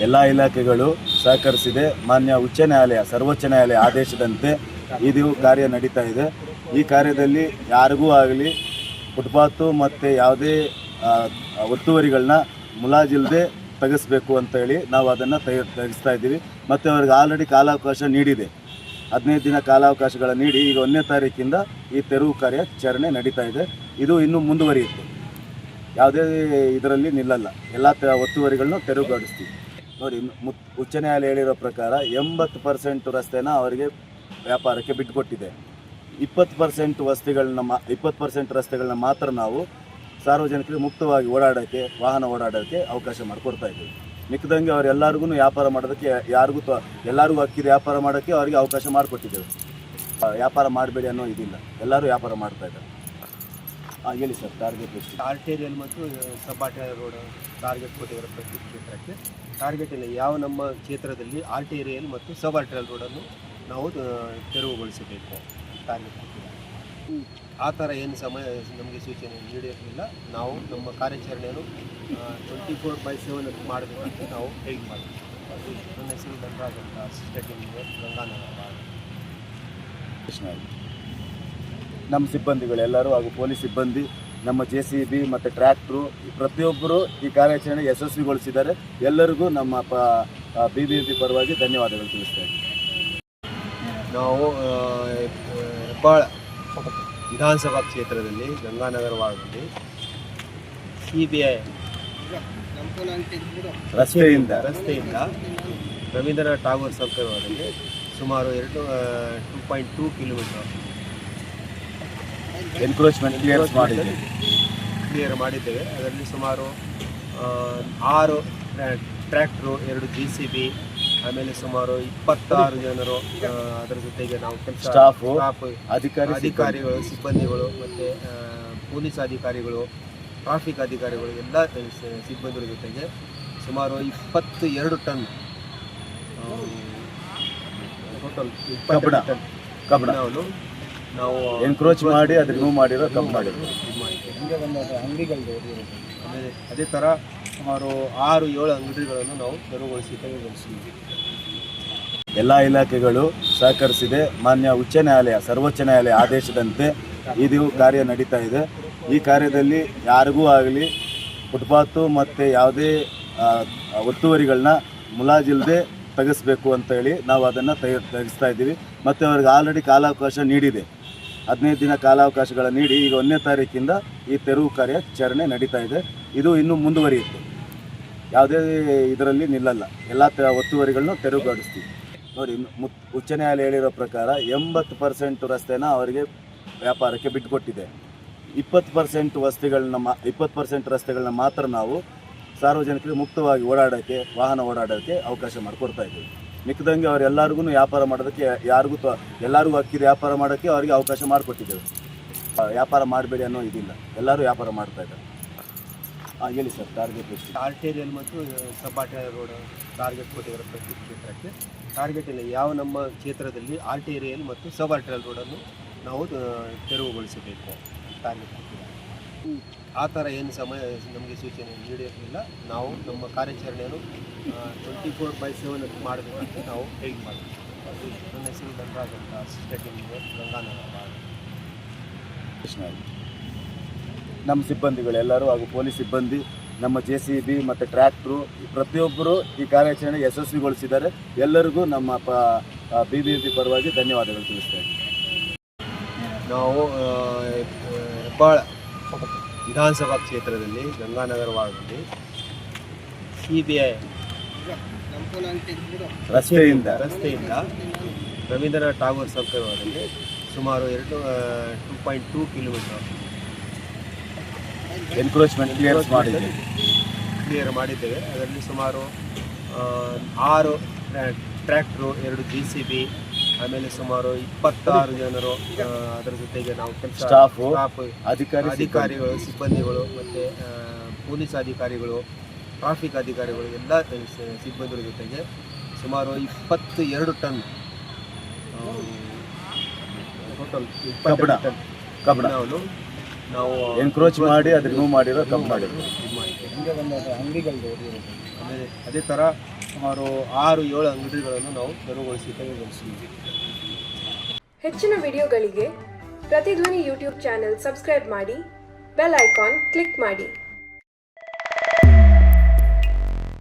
ಎಲ್ಲ ಇಲಾಖೆಗಳು ಸಹಕರಿಸಿದೆ. ಮಾನ್ಯ ಉಚ್ಚ ನ್ಯಾಯಾಲಯ, ಸರ್ವೋಚ್ಚ ನ್ಯಾಯಾಲಯ ಆದೇಶದಂತೆ ಇದು ಕಾರ್ಯ ನಡೀತಾ ಇದೆ. ಈ ಕಾರ್ಯದಲ್ಲಿ ಯಾರಿಗೂ ಆಗಲಿ ಫುಟ್ಪಾತು ಮತ್ತು ಯಾವುದೇ ಒತ್ತುವರಿಗಳನ್ನ ಮುಲಾಜಿಲ್ಲದೆ ತೆಗೆಸಬೇಕು ಅಂತ ಹೇಳಿ ನಾವು ಅದನ್ನು ತೆಗೆಸ್ತಾ ಇದ್ದೀವಿ. ಮತ್ತು ಅವ್ರಿಗೆ ಆಲ್ರೆಡಿ ಕಾಲಾವಕಾಶ ನೀಡಿದೆ, 15 ದಿನ ಕಾಲಾವಕಾಶಗಳ ನೀಡಿ ಈಗ 1ನೇ ತಾರೀಕಿಂದ ಈ ತೆರವು ಕಾರ್ಯಾಚರಣೆ ನಡೀತಾ ಇದೆ. ಇದು ಇನ್ನೂ ಮುಂದುವರಿಯುತ್ತೆ, ಯಾವುದೇ ಇದರಲ್ಲಿ ನಿಲ್ಲಲ್ಲ. ಎಲ್ಲ ಒತ್ತುವರಿಗಳನ್ನ ತೆರವುಗೊಳಿಸ್ತೀವಿ. ನೋಡಿ, ಉಚ್ಚ ನ್ಯಾಯಾಲಯ ಹೇಳಿರೋ ಪ್ರಕಾರ 80% ರಸ್ತೆನ ಅವರಿಗೆ ವ್ಯಾಪಾರಕ್ಕೆ ಬಿಟ್ಟುಕೊಟ್ಟಿದೆ. 20% ರಸ್ತೆಗಳನ್ನ ಮಾತ್ರ ನಾವು ಸಾರ್ವಜನಿಕರಿಗೆ ಮುಕ್ತವಾಗಿ ಓಡಾಡೋಕ್ಕೆ, ವಾಹನ ಓಡಾಡೋಕ್ಕೆ ಅವಕಾಶ ಮಾಡಿಕೊಡ್ತಾ ಇದ್ದೀವಿ. ಮಿಕ್ಕದಂಗೆ ಅವರೆಲ್ಲರಿಗೂ ವ್ಯಾಪಾರ ಮಾಡೋದಕ್ಕೆ, ಎಲ್ಲರಿಗೂ ಅಕ್ಕಿದ ವ್ಯಾಪಾರ ಮಾಡೋಕ್ಕೆ ಅವರಿಗೆ ಅವಕಾಶ ಮಾಡಿಕೊಟ್ಟಿದ್ದೇವೆ. ವ್ಯಾಪಾರ ಮಾಡಬೇಡಿ ಅನ್ನೋ ಇದಿಲ್ಲ, ಎಲ್ಲರೂ ವ್ಯಾಪಾರ ಮಾಡ್ತಾ ಇದ್ದಾರೆ. ಹೇಳಿ ಸರ್, ಟಾರ್ಗೆಟ್ ಎಷ್ಟು? ಆರ್ಟೇರಿಯಲ್ ಮತ್ತು ಸಬ್ ಆರ್ಟೇರಿಯಲ್ ರೋಡ್ ಟಾರ್ಗೆಟ್ ಕೊಟ್ಟಿದ್ದಾರೆ ಪ್ರತಿ ಕ್ಷೇತ್ರಕ್ಕೆ. ಟಾರ್ಗೆಟ್ ಇಲ್ಲ, ಯಾವ ನಮ್ಮ ಕ್ಷೇತ್ರದಲ್ಲಿ ಆರ್ಟೇರಿಯಲ್ ಮತ್ತು ಸಬ್ ಆರ್ಟೇರಿಯಲ್ ರೋಡನ್ನು ನಾವು ತೆರವುಗೊಳಿಸಬೇಕು ಟಾರ್ಗೆಟ್ ಕೊಟ್ಟಿದ್ದಾರೆ. ಆ ಥರ ಏನು ಸಮಯ ನಮಗೆ ಸೂಚನೆ ನೀಡಿರಲಿಲ್ಲ. ನಾವು ನಮ್ಮ ಕಾರ್ಯಾಚರಣೆಯನ್ನು 24/7 ಮಾಡಬೇಕಂತ ನಾವು ಹೇಗೆ ಮಾಡ್ತೀವಿ. ನನ್ನ ಹೆಸರು ಧನರಾಜ್ ಅಂತ, ಅಸಿಸ್ಟೆಂಟ್ ಇಂಜಿನಿಯರ್, ಗಂಗಾನಗರ. ನಮ್ಮ ಸಿಬ್ಬಂದಿಗಳು ಎಲ್ಲರೂ ಹಾಗೂ ಪೊಲೀಸ್ ಸಿಬ್ಬಂದಿ, ನಮ್ಮ JCB ಮತ್ತು ಟ್ರ್ಯಾಕ್ಟ್ರು ಪ್ರತಿಯೊಬ್ಬರು ಈ ಕಾರ್ಯಾಚರಣೆ ಯಶಸ್ವಿಗೊಳಿಸಿದ್ದಾರೆ. ಎಲ್ಲರಿಗೂ ನಮ್ಮ BBMP ಪರವಾಗಿ ಧನ್ಯವಾದಗಳು ತಿಳಿಸ್ತಾ ಇದ್ದೀವಿ. ನಾವು ಹೆಬ್ಬಾಳ ವಿಧಾನಸಭಾ ಕ್ಷೇತ್ರದಲ್ಲಿ ಗಂಗಾನಗರ ವಾರ್ಡ್ನಲ್ಲಿ CBI ರಸ್ತೆಯಿಂದ ರವೀಂದ್ರನಾಥ್ ಟಾಗೋರ್ ಸರ್ಕಲ್ನಲ್ಲಿ ಸುಮಾರು 2.2 ಕಿಲೋಮೀಟರ್ ಎನ್ಕ್ರೋಚ್ಮೆಂಟ್ ಕ್ಲಿಯರ್ ಮಾಡಿದ್ದೇವೆ. ಅದರಲ್ಲಿ ಸುಮಾರು 6 ಟ್ರ್ಯಾಕ್ಟ್ರು, 2 JCB, ಆಮೇಲೆ ಸುಮಾರು 26 ಜನರು, ಅದರ ಜೊತೆಗೆ ನಾವು ಸ್ಟಾಫ್, ಅಧಿಕಾರಿಗಳು, ಸಿಬ್ಬಂದಿಗಳು ಮತ್ತು ಪೊಲೀಸ್ ಅಧಿಕಾರಿಗಳು, ಟ್ರಾಫಿಕ್ ಅಧಿಕಾರಿಗಳು, ಎಲ್ಲ ಸಿಬ್ಬಂದಿಗಳ ಜೊತೆಗೆ ಸುಮಾರು 22 ಟನ್ ಟೋಟಲ್ 22 ಟನ್ ಕಬ್ಬಣವನ್ನು ನಾವು ಎನ್ಕ್ರೋಚ್ ಮಾಡಿ ಅದು ರಿಮೂವ್ ಮಾಡಿರೋ ಕಮ್ಮಿ ಮಾಡಿದ್ರು. ಆಮೇಲೆ ಅದೇ ಥರ ಸುಮಾರು 6-7 ಅಂಗಡಿಗಳನ್ನು ನಾವು ತೆರವುಗೊಳಿಸಿದ್ದೀವಿ. ಎಲ್ಲ ಇಲಾಖೆಗಳು ಸಹಕರಿಸಿದೆ. ಮಾನ್ಯ ಉಚ್ಚ ನ್ಯಾಯಾಲಯ, ಸರ್ವೋಚ್ಚ ನ್ಯಾಯಾಲಯ ಆದೇಶದಂತೆ ಇದು ಕಾರ್ಯ ನಡೀತಾ ಇದೆ. ಈ ಕಾರ್ಯದಲ್ಲಿ ಯಾರಿಗೂ ಆಗಲಿ ಫುಟ್ಪಾತು ಮತ್ತು ಯಾವುದೇ ಒತ್ತುವರಿಗಳನ್ನ ಮುಲಾಜಿಲ್ಲದೆ ತೆಗೆಸಬೇಕು ಅಂತ ಹೇಳಿ ನಾವು ಅದನ್ನು ತೆಗೆಸ್ತಾ ಇದ್ದೀವಿ. ಮತ್ತು ಅವ್ರಿಗೆ ಆಲ್ರೆಡಿ ಕಾಲಾವಕಾಶ ನೀಡಿದೆ, 15 ದಿನ ಕಾಲಾವಕಾಶಗಳ ನೀಡಿ ಈಗ 1ನೇ ತಾರೀಕಿಂದ ಈ ತೆರವು ಕಾರ್ಯಾಚರಣೆ ನಡೀತಾ ಇದೆ. ಇದು ಇನ್ನೂ ಮುಂದುವರಿಯುತ್ತೆ, ಯಾವುದೇ ಇದರಲ್ಲಿ ನಿಲ್ಲಲ್ಲ. ಎಲ್ಲ ಒತ್ತುವರಿಗಳನ್ನ ತೆರವುಗೊಳಿಸ್ತೀವಿ. ನೋಡಿ, ಉಚ್ಚ ನ್ಯಾಯಾಲಯ ಹೇಳಿರೋ ಪ್ರಕಾರ 80% ರಸ್ತೆನ ಅವರಿಗೆ ವ್ಯಾಪಾರಕ್ಕೆ ಬಿಟ್ಟುಕೊಟ್ಟಿದೆ. 20% ರಸ್ತೆಗಳನ್ನ ಮಾತ್ರ ನಾವು ಸಾರ್ವಜನಿಕರಿಗೆ ಮುಕ್ತವಾಗಿ ಓಡಾಡೋಕ್ಕೆ, ವಾಹನ ಓಡಾಡೋಕ್ಕೆ ಅವಕಾಶ ಮಾಡಿಕೊಡ್ತಾ ಇದ್ದೀವಿ. ಮಿಕ್ಕದಂಗೆ ಅವರೆಲ್ಲರಿಗೂ ವ್ಯಾಪಾರ ಮಾಡೋದಕ್ಕೆ, ಎಲ್ಲರಿಗೂ ಅಕ್ಕಿದ ವ್ಯಾಪಾರ ಮಾಡೋಕ್ಕೆ ಅವರಿಗೆ ಅವಕಾಶ ಮಾಡಿಕೊಟ್ಟಿದ್ದೇವೆ. ವ್ಯಾಪಾರ ಮಾಡಬೇಡಿ ಅನ್ನೋ ಇದಿಲ್ಲ, ಎಲ್ಲರೂ ವ್ಯಾಪಾರ ಮಾಡ್ತಾ ಇದ್ದಾರೆ. ಹೇಳಿ ಸರ್, ಟಾರ್ಗೆಟ್ ಎಷ್ಟು? ಆರ್ಟೇರಿಯಲ್ ಮತ್ತು ಸಬ್ ಆರ್ಟೇರಿಯಲ್ ರೋಡ್ ಟಾರ್ಗೆಟ್ ಕೊಟ್ಟಿದ್ದಾರೆ ಪ್ರತಿ ಕ್ಷೇತ್ರಕ್ಕೆ. ಟಾರ್ಗೆಟ್ ಇಲ್ಲ, ಯಾವ ನಮ್ಮ ಕ್ಷೇತ್ರದಲ್ಲಿ ಆರ್ಟೇರಿಯಲ್ ಮತ್ತು ಸಬ್ ಆರ್ಟೇರಿಯಲ್ ರೋಡನ್ನು ನಾವು ತೆರವುಗೊಳಿಸಬೇಕು ಟಾರ್ಗೆಟ್ ಕೊಟ್ಟಿದ್ದಾರೆ. ಆ ಥರ ಏನು ಸಮಯ ನಮಗೆ ಸೂಚನೆ ನೀಡಿರಲಿಲ್ಲ. ನಾವು ನಮ್ಮ ಕಾರ್ಯಾಚರಣೆಯನ್ನು 24/7 ಮಾಡಬೇಕಂತ ನಾವು ಹೇಗೆ ಮಾಡ್ತೀವಿ. ನನ್ನ ಹೆಸರು ಧನರಾಜ್ ಅಂತ, ಅಸಿಸ್ಟೆಂಟ್ ಇಂಜಿನಿಯರ್, ಗಂಗಾನಗರ. ನಮ್ಮ ಸಿಬ್ಬಂದಿಗಳು ಎಲ್ಲರೂ ಹಾಗೂ ಪೊಲೀಸ್ ಸಿಬ್ಬಂದಿ, ನಮ್ಮ JCB ಮತ್ತು ಟ್ರ್ಯಾಕ್ಟ್ರು ಪ್ರತಿಯೊಬ್ಬರು ಈ ಕಾರ್ಯಾಚರಣೆ ಯಶಸ್ವಿಗೊಳಿಸಿದ್ದಾರೆ. ಎಲ್ಲರಿಗೂ ನಮ್ಮ BBMP ಪರವಾಗಿ ಧನ್ಯವಾದಗಳು ತಿಳಿಸ್ತಾ ಇದ್ದೀವಿ. ನಾವು ಹೆಬ್ಬಾಳ ವಿಧಾನಸಭಾ ಕ್ಷೇತ್ರದಲ್ಲಿ ಗಂಗಾನಗರ ವಾರ್ಡ್ನಲ್ಲಿ CBI ರಸ್ತೆಯಿಂದ ರವೀಂದ್ರನಾಥ್ ಟಾಗೋರ್ ಸರ್ಕಲ್ನಲ್ಲಿ ಸುಮಾರು 2.2 ಕಿಲೋಮೀಟರ್ ಎನ್ಕ್ರೋಚ್ಮೆಂಟ್ ಕ್ಲಿಯರ್ ಮಾಡಿದ್ದೇವೆ. ಅದರಲ್ಲಿ ಸುಮಾರು 6 ಟ್ರ್ಯಾಕ್ಟ್ರು, 2 JCB, ಆಮೇಲೆ ಸುಮಾರು 26 ಜನರು, ಅದರ ಜೊತೆಗೆ ನಾವು ಸ್ಟಾಫ್, ಅಧಿಕಾರಿಗಳು, ಸಿಬ್ಬಂದಿಗಳು ಮತ್ತು ಪೊಲೀಸ್ ಅಧಿಕಾರಿಗಳು, ಟ್ರಾಫಿಕ್ ಅಧಿಕಾರಿಗಳು, ಎಲ್ಲ ಸಿಬ್ಬಂದಿಗಳ ಜೊತೆಗೆ ಸುಮಾರು 22 ಟನ್ ಟೋಟಲ್ 22 ಟನ್ ಕಬ್ಬಣವನ್ನು ನಾವು ಎನ್ಕ್ರೋಚ್ ಮಾಡಿ ಅದು ರಿಮೂವ್ ಮಾಡಿರೋ ಕಮ್ಮಿ ಮಾಡಿದ್ರು. ಹಿಂಗೆ ಒಂದು ಅಂಗಡಿಗಳು ಆಮೇಲೆ ಅದೇ ಥರ ಸುಮಾರು 6-7 ಅಂಗಡಿಗಳನ್ನು ನಾವು ತೆರವುಗೊಳಿಸಿದ್ದೀವಿ. ಹೆಚ್ಚಿನ ವಿಡಿಯೋಗಳಿಗೆ ಪ್ರತಿಧ್ವನಿ ಯೂಟ್ಯೂಬ್ ಚಾನೆಲ್ ಸಬ್ಸ್ಕ್ರೈಬ್ ಮಾಡಿ, ಬೆಲ್ ಐಕಾನ್ ಕ್ಲಿಕ್ ಮಾಡಿ.